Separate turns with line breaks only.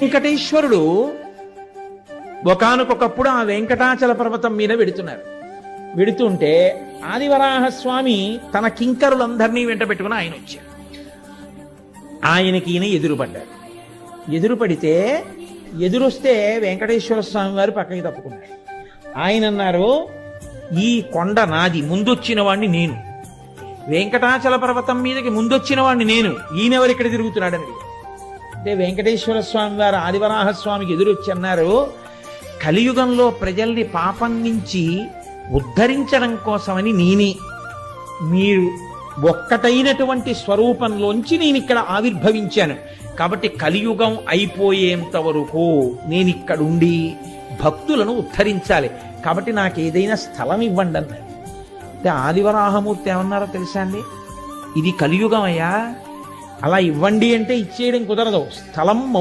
వెంకటేశ్వరుడు ఒకానొకప్పుడు ఆ వెంకటాచల పర్వతం మీద వెడుతుంటే ఆదివరాహస్వామి తన కింకరులందరినీ వెంట పెట్టుకుని ఆయన వచ్చారు. ఆయనకి ఈయన ఎదురుపడ్డారు. ఎదురుపడితే ఎదురొస్తే వెంకటేశ్వర స్వామి వారు పక్కకి తప్పుకున్నారు. ఆయన అన్నారు, ఈ కొండ నాది, ముందొచ్చిన వాడిని నేను. వెంకటాచల పర్వతం మీదకి ముందొచ్చిన వాడిని నేను, ఈయనెవరు ఇక్కడ తిరుగుతున్నాడని అడిగారు. అంటే వెంకటేశ్వర స్వామి వారు ఆదివరాహస్వామికి ఎదురొచ్చి అన్నారు, కలియుగంలో ప్రజల్ని పాపం నుంచి ఉద్ధరించడం కోసమని నేనే, మీరు ఒక్కటైనటువంటి స్వరూపంలోంచి నేను ఇక్కడ ఆవిర్భవించాను. కాబట్టి కలియుగం అయిపోయేంత వరకు నేను ఇక్కడుండి భక్తులను ఉద్ధరించాలి. కాబట్టి నాకు ఏదైనా స్థలం ఇవ్వండి అన్నారు. అంటే ఆదివరాహమూర్తి ఏమన్నారో తెలుసా అండి, ఇది కలియుగం అయ్యా, అలా ఇవ్వండి అంటే ఇచ్చేయడం కుదరదు. స్థలం